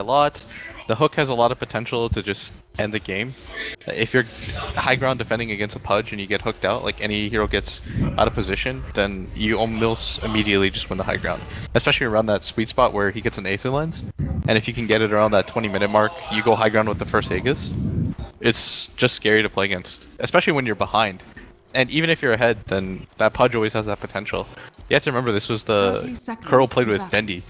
a lot. The hook has a lot of potential to just end the game. If you're high ground defending against a Pudge and you get hooked out, like any hero gets out of position, then you almost immediately just win the high ground. Especially around that sweet spot where he gets an Aether Lens. And if you can get it around that 20-minute mark, you go high ground with the first Aegis. It's just scary to play against, especially when you're behind. And even if you're ahead, then that Pudge always has that potential. You have to remember this was the Kuro played with Dendi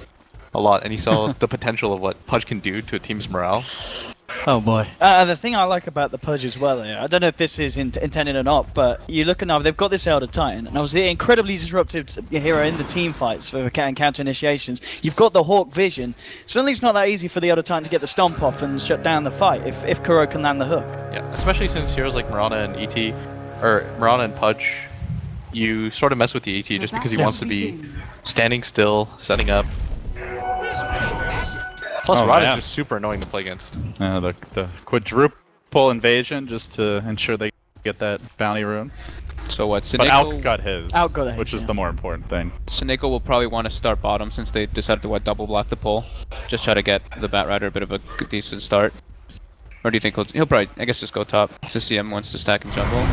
a lot, and he saw the potential of what Pudge can do to a team's morale. Oh boy. The thing I like about the Pudge as well, I don't know if this is intended or not, but you look at Navi, they've got this Elder Titan, and obviously an incredibly disruptive hero in the team fights for counter initiations. You've got the Hawk vision. Suddenly it's not that easy for the Elder Titan to get the stomp off and shut down the fight if Kuro can land the hook. Yeah, especially since heroes like Mirana and ET, or Mirana and Pudge, you sort of mess with the ET just because he wants to be standing still, setting up. Plus, Rod is just super annoying to play against. The quadruple invasion just to ensure they get that bounty rune. So what? But Out got his, which is yeah. the more important thing. Seneko will probably want to start bottom since they decided to double block the pull. Just try to get the Batrider a bit of a decent start. Or do you think he'll probably, I guess, just go top? CCM wants to stack in jungle.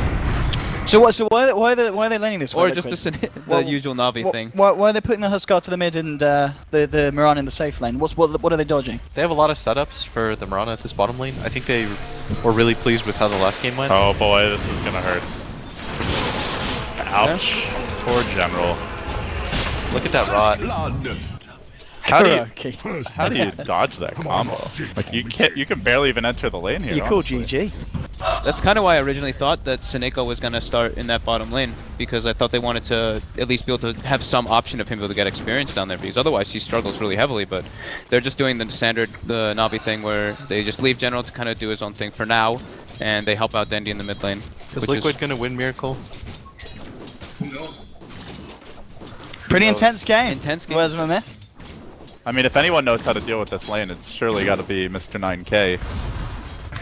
So why are they laning this? Or just the usual Navi thing. Why are they putting the Huskar to the mid and the Miran in the safe lane? What are they dodging? They have a lot of setups for the Mirana at this bottom lane. I think they were really pleased with how the last game went. Oh boy, this is gonna hurt. Ouch. Yeah. Poor General. Look at that Rot. How do you dodge that combo? Like you can barely even enter the lane here. You call GG. That's kind of why I originally thought that Seneko was going to start in that bottom lane, because I thought they wanted to at least be able to have some option of him able to get experience down there, because otherwise he struggles really heavily. But they're just doing the standard Navi thing where they just leave General to kind of do his own thing for now, and they help out Dendi in the mid lane. Is Liquid going to win Miracle? Pretty intense game. Intense game. Where's my I mean, if anyone knows how to deal with this lane, it's surely got to be Mr. 9K.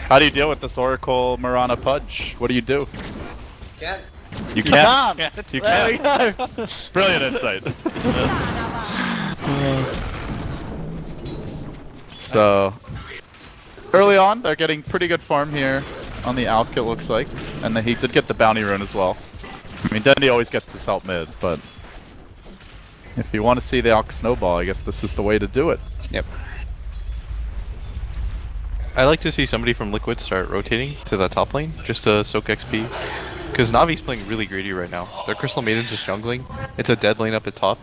How do you deal with this Oracle Mirana Pudge? What do you do? Can't. You can't. You There we can't. go. Brilliant insight. So, early on, they're getting pretty good farm here on the Alk, it looks like. And he did get the bounty rune as well. I mean, Dendi always gets his help mid, but if you want to see the Alk snowball, I guess this is the way to do it. Yep. I like to see somebody from Liquid start rotating to the top lane, just to soak XP. Because Navi's playing really greedy right now. Their Crystal Maiden's just jungling. It's a dead lane up at top.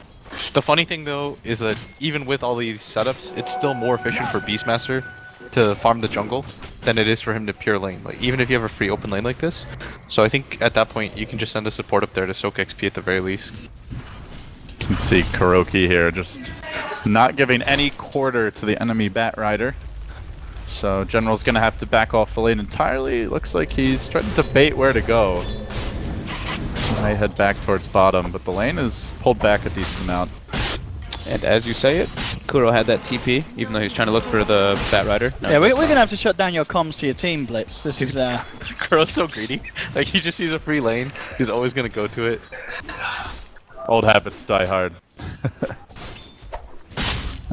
The funny thing though, is that even with all these setups, it's still more efficient for Beastmaster to farm the jungle than it is for him to pure lane. Like, even if you have a free open lane like this. So I think at that point, you can just send a support up there to soak XP at the very least. You can see Kuroky here just not giving any quarter to the enemy Batrider. So General's gonna have to back off the lane entirely. Looks like he's trying to debate where to go. Might head back towards bottom, but the lane is pulled back a decent amount. And as you say it, Kuro had that TP, even though he was trying to look for the Batrider. Yeah, we're gonna have to shut down your comms to your team, Blitz. This is Kuro's so greedy. Like, he just sees a free lane, he's always gonna go to it. Old habits die hard.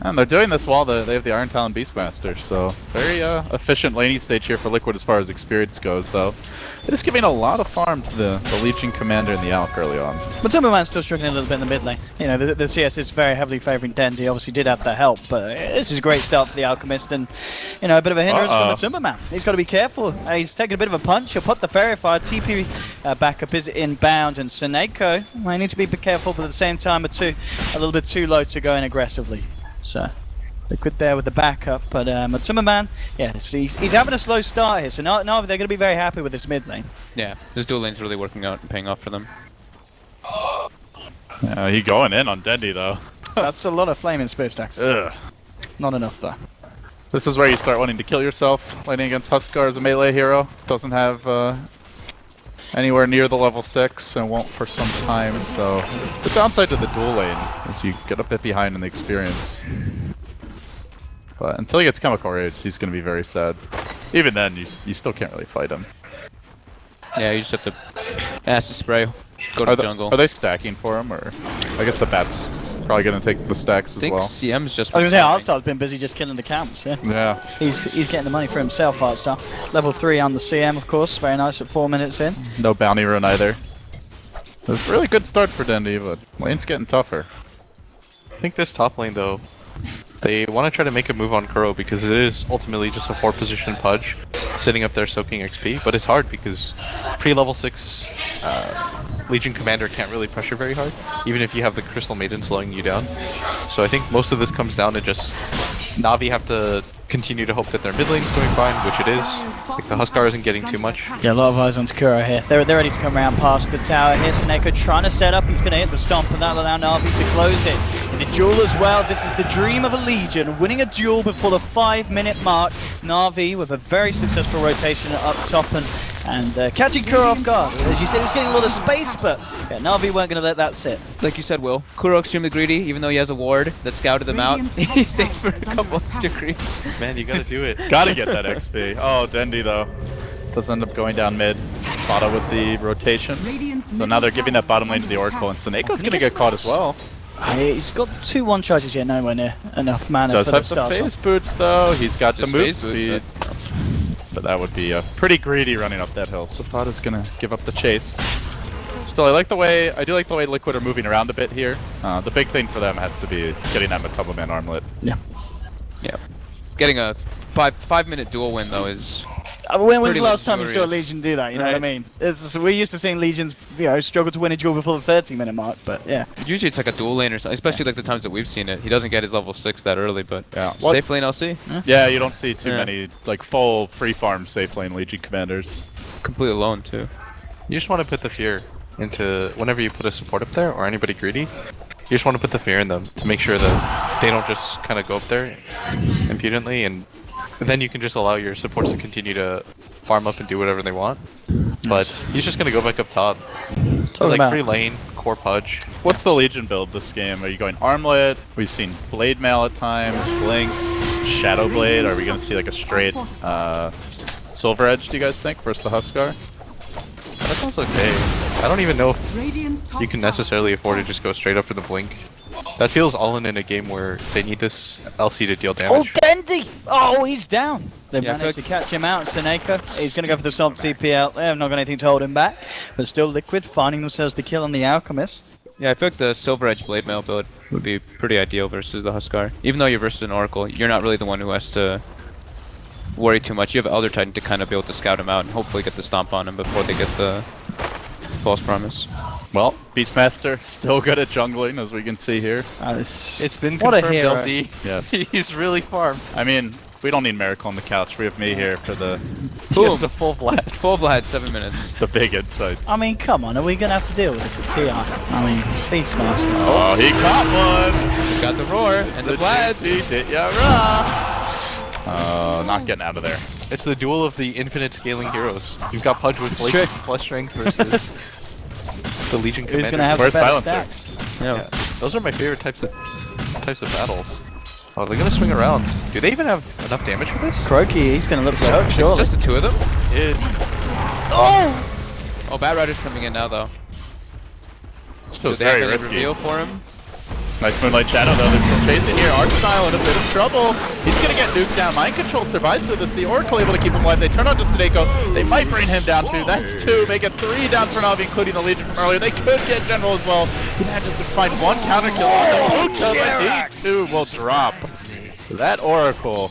And they're doing this while they have the Iron Talon Beastmaster, so very efficient laning stage here for Liquid as far as experience goes, though. It is giving a lot of farm to the Legion Commander and the Alk early on. But Timberman's still struggling a little bit in the mid lane. You know, the CS is very heavily favouring Dendi. Obviously did have the help, but this is a great start for the Alchemist, and you know, a bit of a hindrance from the Timberman. He's got to be careful. He's taking a bit of a punch. He'll put the Fairy Fire. TP backup is inbound, and Seneko might need to be careful, but at the same time, a little bit too low to go in aggressively. So Liquid there with the backup, but Timberman, yeah, he's having a slow start here, so now they're going to be very happy with this mid lane. Yeah, this dual lane's really working out and paying off for them. Yeah, he going in on Dendi though. That's a lot of flame in spear stacks. Ugh. Not enough though. This is where you start wanting to kill yourself. Laning against Huskar as a melee hero. Doesn't have anywhere near the level 6 and won't for some time, so the downside to the dual lane is you get a bit behind in the experience. But until he gets Chemical Rage, he's going to be very sad. Even then, you still can't really fight him. Yeah, you just have to acid spray, go to the jungle. Are they stacking for him, or I guess the bats Probably gonna take the stacks I as think well. CM's just. I was gonna say, farming. Artstar's been busy just killing the camps, yeah. Yeah. He's getting the money for himself, Artstar. Level 3 on the CM, of course. Very nice at 4 minutes in. No bounty run either. It's a really good start for Dendy, but lane's getting tougher. I think this top lane though, they want to try to make a move on Kuro because it is ultimately just a 4 position Pudge sitting up there soaking XP, but it's hard because pre-level 6 Legion Commander can't really pressure very hard, even if you have the Crystal Maiden slowing you down. So I think most of this comes down to just Navi have to continue to hope that their mid lane's going fine, which it is. Like the Huskar isn't getting too much. Yeah, a lot of eyes on Kuro here. They're ready to come around past the tower here. Seneko trying to set up. He's going to hit the stomp, and that'll allow Navi to close it. In the duel as well, this is the dream of a Legion. Winning a duel before the 5-minute mark. Navi with a very successful rotation up top and catching Kuro off guard. As you said, he was getting a lot of space, but yeah, Navi weren't going to let that sit. Like you said, Will, Kuro extremely greedy, even though he has a ward that scouted them out. He stayed for a couple extra creeps. Man, you gotta do it. Gotta get that XP. Oh, Dendy though. Does end up going down mid. Bada with the rotation. So now they're giving that bottom lane to the Oracle, and Seneco's gonna get caught as well. He's got 2 1 charges yet, nowhere near enough mana Does for the have the start. phase boots though. He's got the Just move phase boot, speed. But that would be pretty greedy running up that hill. So Bada's gonna give up the chase. Still, I do like the way Liquid are moving around a bit here. The big thing for them has to be getting that Matubba Man armlet. Yeah. Yeah. Getting a 5-minute duel win though is. When's Pretty the last time you saw a luxurious. Legion do that? You know what I Right. mean? We're used to seeing Legions, struggle to win a duel before the 30-minute mark, but yeah. Usually it's like a dual lane or something, especially like the times that we've seen it. He doesn't get his level 6 that early, but Yeah. safe lane LC, Yeah, you don't see too Yeah. many like full free farm safe lane Legion commanders. completely alone too. You just want to put the fear into whenever you put a support up there or anybody greedy. You just want to put the fear in them to make sure that they don't just kind of go up there impudently, and then you can just allow your supports to continue to farm up and do whatever they want. But he's just gonna go back up top. So it's like free lane, core Pudge. What's the Legion build this game? Are you going armlet? We've seen blade mail at times, blink, shadow blade. Are we gonna see like a straight silver edge? Do you guys think versus the Huskar? That sounds okay. I don't even know if you can necessarily afford to just go straight up for the blink. That feels all in a game where they need this LC to deal Oh, damage. Dendy! Oh, he's down. They've Yeah, I feel managed to catch him out. Seneka, he's going to go for the soft CP out there. Not got anything to hold him back. But still Liquid finding themselves the kill on the Alchemist. Yeah, I feel like the Silver Edge Blade Mail build would be pretty ideal versus the Huskar. Even though you're versus an Oracle, you're not really the one who has to worry too much. You have Elder Titan to kind of be able to scout him out and hopefully get the stomp on him before they get the false promise. Well, Beastmaster still good at jungling, as we can see here. It's been What a confirmed, hero. LD. Yes. He's really farmed. I mean, we don't need Miracle on the couch. We have me here for the He has the full blast. Full Vlad, 7 minutes. the big insights. I mean, come on, are we going to have to deal with this at TR? I mean, Beastmaster. Oh, he caught one! Got the roar and the Vlad. He did ya right. Not getting out of there. It's the duel of the infinite scaling heroes. You've got Pudge with Blake trick. plus strength versus the Legion Who's Commander. going to have Where's the better Silencer? stacks? Yeah. Yeah, those are my favorite types of battles. Oh, they're gonna swing around. Do they even have enough damage for this? Kuroky, he's going to look for hook, It's surely. just the two of them? Yeah. Oh, Bat Rider's coming in now though. This Do feels they have very any risky. reveal for him? Nice Moonlight Shadow though, they're still chasing here. Artstyle in a bit of trouble. He's gonna get nuked down. Mind Control survives through this. The Oracle able to keep him alive. They turn on to Sadeko. They might bring him down too. That's 2. Make it 3 down for Navi, including the Legion from earlier. They could get General as well. He manages to find 1 counter kill on the Lucha, but D2 will drop. That Oracle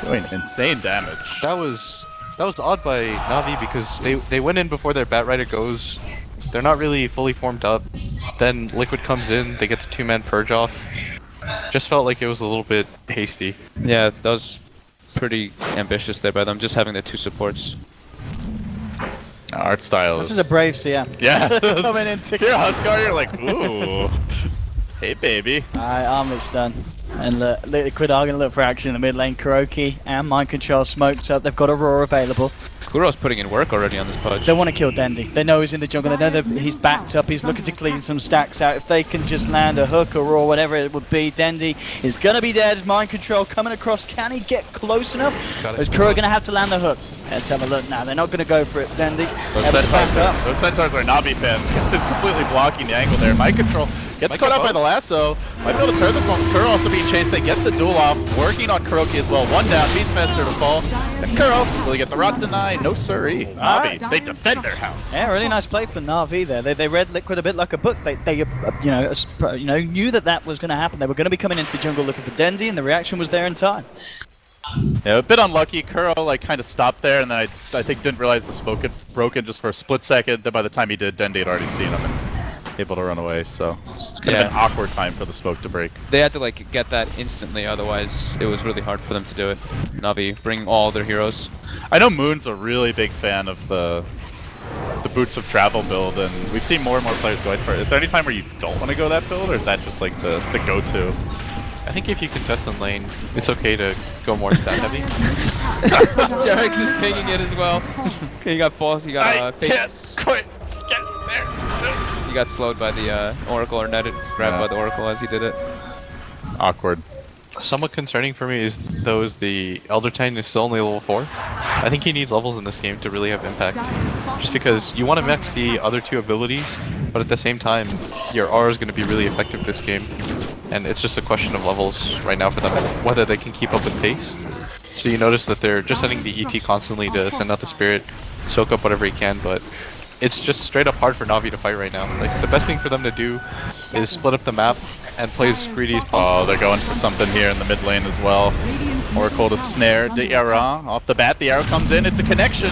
doing insane damage. That was odd by Navi because they went in before their Bat Rider goes. They're not really fully formed up. Then Liquid comes in, they get the 2-man purge off. Just felt like it was a little bit hasty. Yeah, that was pretty ambitious there by them, just having the 2 supports. Artstyle This is a brave CM. yeah. Coming in to Here, Huskar, you're like, ooh. Hey, baby. Alright, armlet's done. And Liquid are going to look for action in the mid lane. Kuroky and Mind Control smoked up. They've got Aurora available. Kuro's putting in work already on this Pudge. They want to kill Dendy. They know he's in the jungle. They know that he's backed up. He's looking to clean some stacks out. If they can just land a hook or whatever it would be, Dendy is going to be dead. Mind Control coming across. Can he get close enough? Got it. Is Kuro going to have to land the hook? Let's have a look now. They're not going to go for it, Dendy. Able to back up. Those centaurs are Navi fans. It's completely blocking the angle there. Mind Control Gets Might caught get out by both. the lasso. Might be able to turn this one. Kuro also being chased. They get the duel off. Working on Kuroky as well. One down. Beastmaster to fall. And Kuro, will he get the rock denied? No siree. Navi, they defend their house. Yeah, really nice play from Navi there. They read Liquid a bit like a book. They knew that was going to happen. They were going to be coming into the jungle looking for Dendi, and the reaction was there in time. Yeah, a bit unlucky. Kuro like kind of stopped there, and then I think didn't realize the smoke had broken just for a split second. Then by the time he did, Dendi had already seen him and able to run away. So it's kind of an awkward time for the smoke to break. They had to like get that instantly, otherwise it was really hard for them to do it. Navi bring all their heroes. I know Moon's a really big fan of the Boots of Travel build, and we've seen more and more players going for it. Is there any time where you don't want to go that build, or is that just like the go-to? I think if you contest in lane, it's okay to go more stat heavy. Jarex is pinging it as well. Okay, he got false. He got face. Quite get there. He got slowed by the Oracle, or netted, grabbed by the Oracle as he did it. Awkward. Somewhat concerning for me is the Elder Titan is still only level 4. I think he needs levels in this game to really have impact. Just because you want to max the other two abilities, but at the same time, your aura is going to be really effective this game. And it's just a question of levels right now for them, whether they can keep up with pace. So you notice that they're just sending the ET constantly to send out the spirit, soak up whatever he can, but it's just straight up hard for Navi to fight right now. Like, the best thing for them to do is split up the map and play as greedy as possible. Oh, they're going for something here in the mid lane as well. Oracle to snare the arrow. Off the bat, the arrow comes in. It's a connection.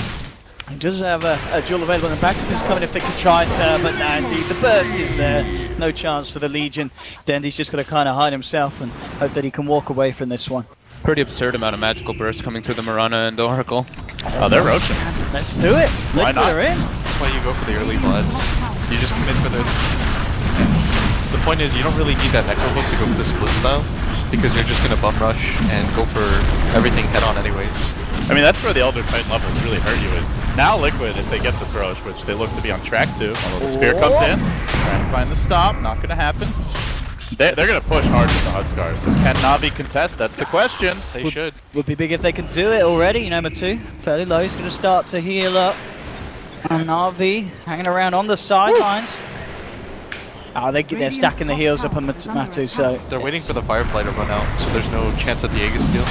He does have a duel available in the back. This coming if they could try and but no, indeed, the burst is there. No chance for the Legion. Dendi's just got to kind of hide himself and hope that he can walk away from this one. Pretty absurd amount of magical bursts coming through the Mirana and the Oracle. Oh, they're roaching. Let's do it. Why Liquid not? are in. That's why you go for the early bloods. You just commit for this. The point is, you don't really need that Necro Book to go for the split style, because you're just going to bum rush and go for everything head on anyways. I mean, that's where the Elder Titan levels really hurt you is now Liquid, if they get this Roche, which they look to be on track to, although the Spear comes in, trying to find the stop, not going to happen. They're going to push hard with the Huskar, so can Navi contest? That's the question. They should. Would be big if they can do it already. You know, Matu, fairly low. He's going to start to heal up. And Navi hanging around on the sidelines. Oh, they're stacking the heals up on Matu, so... They're waiting for the Firefly to run out, so there's no chance at the Aegis steal.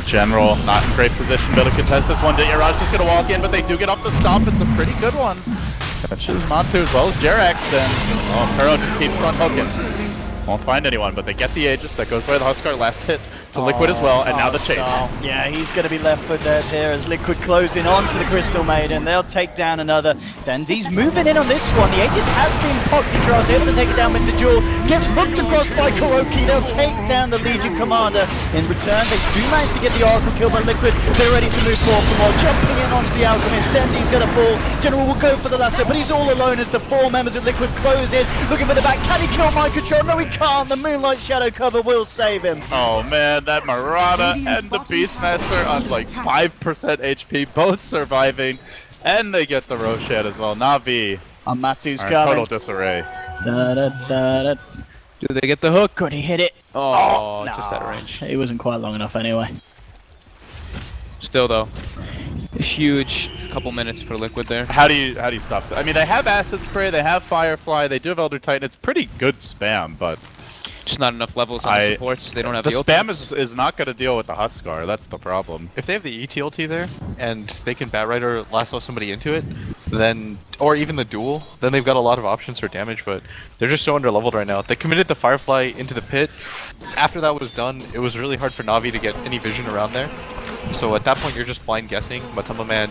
General, not in great position to be able to contest this one. Yaraj just going to walk in, but they do get off the stomp. It's a pretty good one. Catches Matu as well as Jerax, and Kuro just keeps on hooking. Won't find anyone, but they get the Aegis. That goes by the Huskar. Last hit to Liquid as well, and now the chase. Yeah, he's going to be left for dead here as Liquid closing onto the Crystal Maiden. They'll take down another. Dendi's moving in on this one. The Aegis has been popped. He's able to take it down with the duel. Gets hooked across by Kuroky. They'll take down the Legion Commander. In return, they do manage to get the Oracle kill by Liquid. They're ready to move forward for more. Jumping in onto the Alchemist. Dendi's going to fall. General will go for the lasso, but he's all alone as the 4 members of Liquid close in. Looking for the back. Can he kill Mind Control? No, he can't. The Moonlight Shadow cover will save him. Oh man, that Marauder and the Beastmaster on like 5% HP, both surviving, and they get the Roshan as well. Navi And Matu's are in coming. total disarray. Do they get the hook? Could he hit it? Oh, no. just out of range. He wasn't quite long enough anyway. Still though, a huge couple minutes for Liquid there. How do you stop that? I mean, they have Acid Spray, they have Firefly, they do have Elder Titan. It's pretty good spam, but Just not enough levels on the supports. They don't have the the spam ultimates. is not going to deal with the Huskar. That's the problem. If they have the ET ulti there, and they can Batrider lasso somebody into it, then, or even the duel, then they've got a lot of options for damage, but they're just so under leveled right now. They committed the Firefly into the pit. After that was done, it was really hard for Navi to get any vision around there. So at that point, you're just blind guessing. Matama Man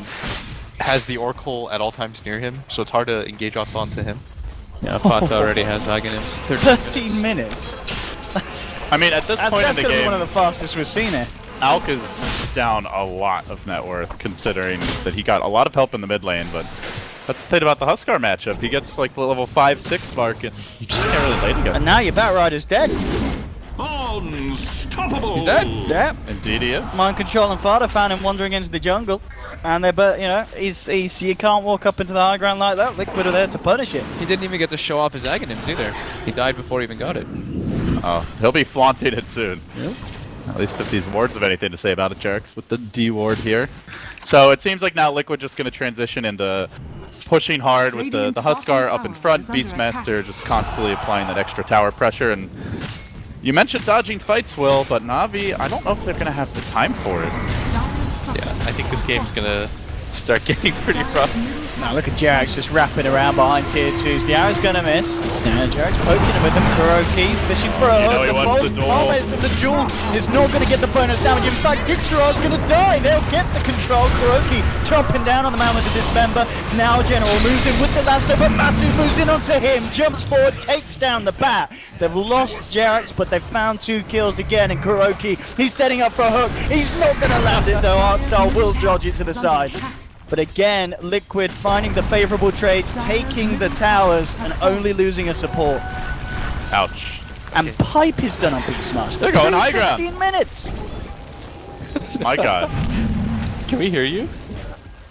has the Oracle at all times near him, so it's hard to engage off onto him. Yeah, Fata already has Aghanim's. 13 minutes. I mean, at this point in That's the going to be game, one of the fastest we've seen it. Alk is down a lot of net worth, considering that he got a lot of help in the mid lane, but that's the thing about the Huskar matchup. He gets like the level 5-6 mark, and you just can't really lane against And him. now your Batrider's dead. Unstoppable! He's dead. Yeah. Indeed he is. Mind Control and Fada found him wandering into the jungle. And they're, but you know, he's you can't walk up into the high ground like that. Liquid are there to punish it. He didn't even get to show off his Aghanims either. He died before he even got it. Oh, he'll be flaunting it soon. Yep. At least if these wards have anything to say about it, Jerks, with the D ward here. So it seems like now Liquid just going to transition into pushing hard with the Huskar up in front, Beastmaster just constantly applying that extra tower pressure. And you mentioned dodging fights, Will, but Navi, I don't know if they're gonna have the time for it. Yeah, I think this game's gonna start getting pretty rough. Now look at Jarek's just wrapping around behind tier 2s. The arrow's gonna miss. Yeah, Jarek's poking him with him. Kuroky fishing for a hook. he wants the duel. Almost the duel is not gonna get the bonus damage. In fact, Dixiero's gonna die. They'll get the control. Kuroky chomping down on the man with the dismember. Now General moves in with the lasso, but Matu moves in onto him. Jumps forward, takes down the bat. They've lost Jarek's, but they've found 2 kills again. And Kuroky, he's setting up for a hook. He's not gonna land it though. Artstar will dodge it to the side. But again, Liquid finding the favorable trades, taking the towers, and only losing a support. Ouch. And Pipe is done on Beastmaster. They're going high ground. 15 minutes. My god. Can we hear you?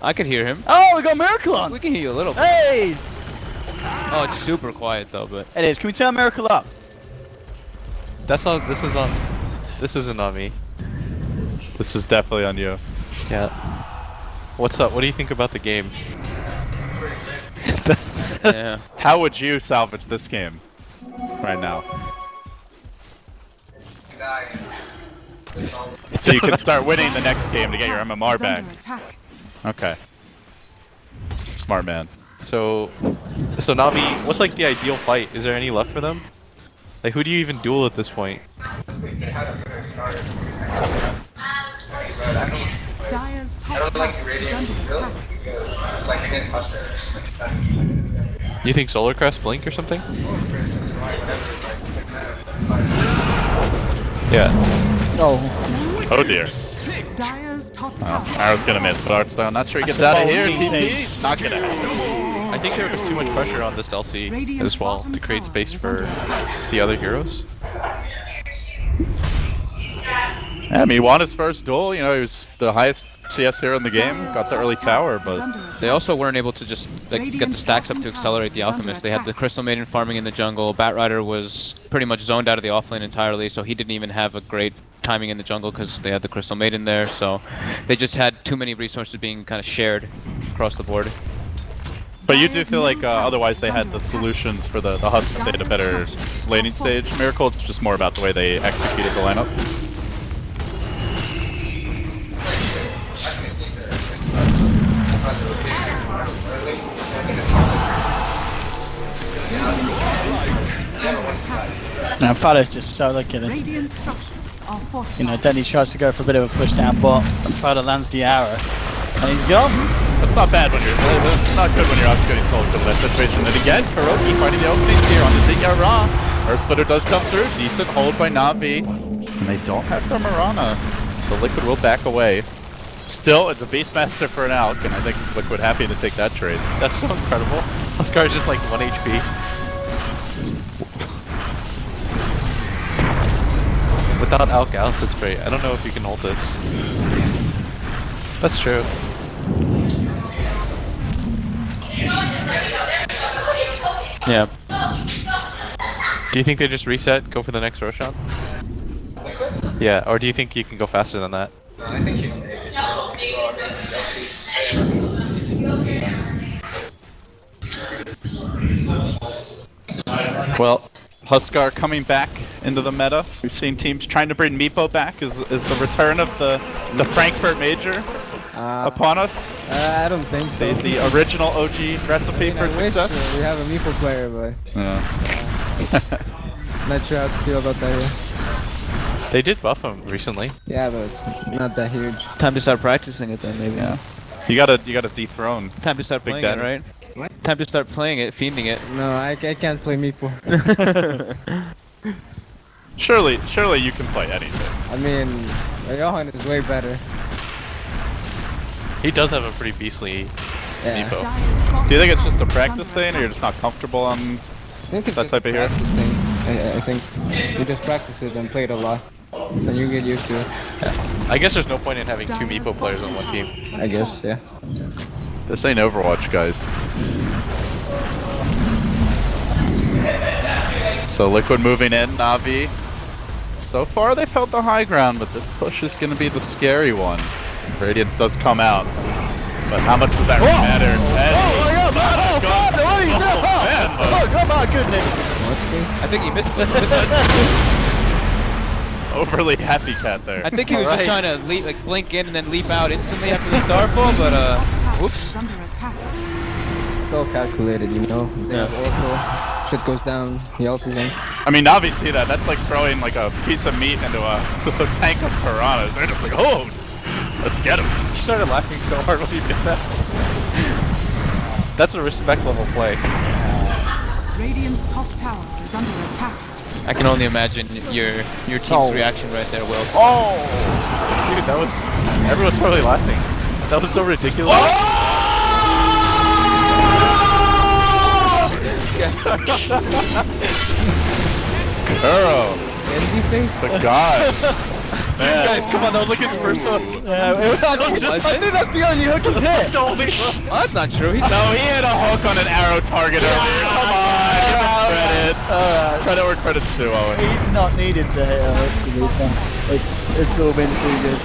I could hear him. Oh, we got Miracle on. We can hear you a little bit. Hey! Oh, it's super quiet though, but It is. Can we turn Miracle up? That's on. This is on. This isn't on me. This is definitely on you. Yeah. What's up? What do you think about the game? yeah. How would you salvage this game right now? So you can start winning the next game to get your MMR back. Okay. Smart man. So Navi, what's like the ideal fight? Is there any left for them? Like, who do you even duel at this point? Dire's top tower is under attack. You think Solar Crest Blink or something? Yeah. Oh. Oh dear. Dire's top tower. Arrow's gonna miss, but Artstyle not sure he gets out of here. TP, not gonna happen. I think there was too much pressure on this LC as well to create space for the other heroes. Yeah, I mean, he won his first duel. You know, he was the highest CS hero in the game. Got the early tower, but They also weren't able to just like get the stacks up to accelerate the Alchemist. They had the Crystal Maiden farming in the jungle. Batrider was pretty much zoned out of the offlane entirely, so he didn't even have a great timing in the jungle because they had the Crystal Maiden there. So they just had too many resources being kind of shared across the board. But you do feel like otherwise they had the solutions for the Husk. They had a better laning stage. Miracle, it's just more about the way they executed the lineup. Now Fada's just so lucky that, Radiant structures are fortified. you know, Denny tries to go for a bit of a push down bot, and Fada lands the arrow. And he's gone. That's not bad when you're. It's not good when you're obfuscating soul because of that situation. And again, Kuroky finding the openings here on the Zigya Ra. Earth Splitter does come through. Decent hold by Navi. And they don't have their Mirana. So Liquid will back away. Still, it's a Beastmaster for an Alk, and I think Liquid happy to take that trade. That's so incredible. Huskar is just like 1 HP. Without Alk Gauss, it's great. I don't know if you can hold this. That's true. Yeah. Do you think they just reset, go for the next Roshan? Yeah, or do you think you can go faster than that? I think you Well, Huskar coming back into the meta. We've seen teams trying to bring Meepo back. Is the return of the Frankfurt Major upon us? I don't think so. The original OG recipe for I wish, success? we have a Meeple player, but not sure how to feel about that here. They did buff him recently. Yeah, but it's not that huge. Time to start practicing it then, maybe. Yeah. You gotta dethrone. Time to start Big playing Daddy. it, right? What? Time to start playing it, fiending it. No, I can't play Meeple. Surely you can play anything. I mean, Johan is way better. He does have a pretty beastly Yeah. Meepo. Do you think it's just a practice thing, or you're just not comfortable on? I think it's That just type a of hero? practice thing. I think you just practice it and play it a lot, and you get used to it. I guess there's no point in having 2 Meepo players on one team. I guess, yeah. This ain't Overwatch, guys. So Liquid moving in, Navi. So far they've held the high ground, but this push is going to be the scary one. Radiance does come out, but how much does that really matter? Oh my goodness! I think he missed it. Overly happy cat there. I think he was just trying to like blink in and then leap out instantly after the starfall, but whoops. Is under attack. It's all calculated, you know. They have auto. Shit goes down. He ults in. I mean, Navi see that. That's like throwing like a piece of meat into a tank of piranhas. They're just like, oh, let's get him. You started laughing so hard when you did that. That's a respect level play. Radiant's top tower is under attack. I can only imagine your team's reaction right there, Will. Oh! Dude, that was... Everyone's probably laughing. That was so ridiculous. Kuro, the god. Guys, come on, that was like his first one. I think that's the only hook he's hit. Oh, that's not true. No, he had a hook on an arrow target earlier. Come on, give him credit. Credit where credit's due, Owen. He's not needed to hit a hook to be fair. It's all been too good.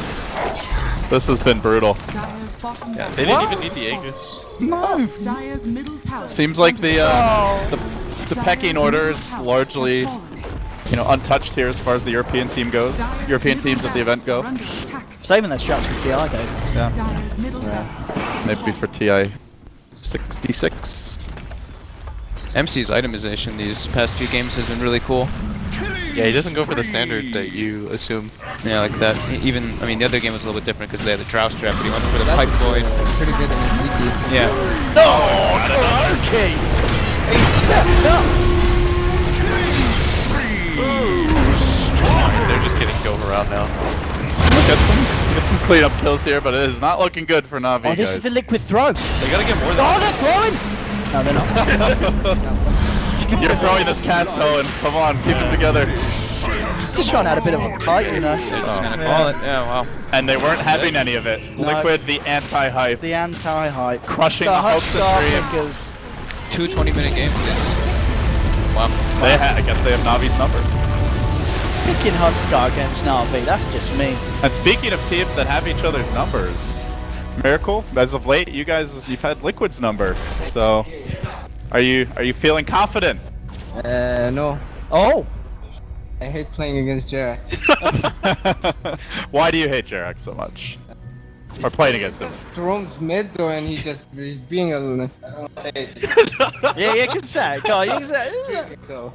This has been brutal. Dire's bottom Yeah, tower. they didn't even need the Aegis. No. Dire's middle tower. Seems like the pecking order is largely, you know, untouched here as far as the European team goes. European teams at the event go. Saving their straps for TI though. Yeah, Dire's middle barracks. maybe for TI 66. MC's itemization these past few games has been really cool. Yeah, he doesn't go for the standard that you assume. Yeah, like that. Even, I mean, the other game was a little bit different because they had the Drow Strap, but he went for the Pipe Void. Pretty good in his wiki. Yeah. Okay. He stepped up. They're just getting killed around now. Get some cleanup kills here, but it is not looking good for Navi, Oh, this guys. is the liquid throw. They gotta get more than Oh, they're throwing. No, they're not. You're throwing this cast, Owen. Come on, keep it together. Just trying to add a bit of a fight, you know. They're just gonna call it. Yeah, wow. And they weren't having any of it. No. Liquid, the anti-hype. The anti-hype. Crushing the hopes and dreams. Fingers. 2 20-minute games. Wow. I guess they have Navi's number. Picking Huskar against Navi, that's just me. And speaking of teams that have each other's numbers, Miracle, as of late, you've had Liquid's number. So, are you feeling confident? No. Oh! I hate playing against Jerax. Why do you hate Jarak so much? Or playing against him? Roam's mid though, and he's being a... I don't say it. Yeah, you can say it, Carl, you can say it. So,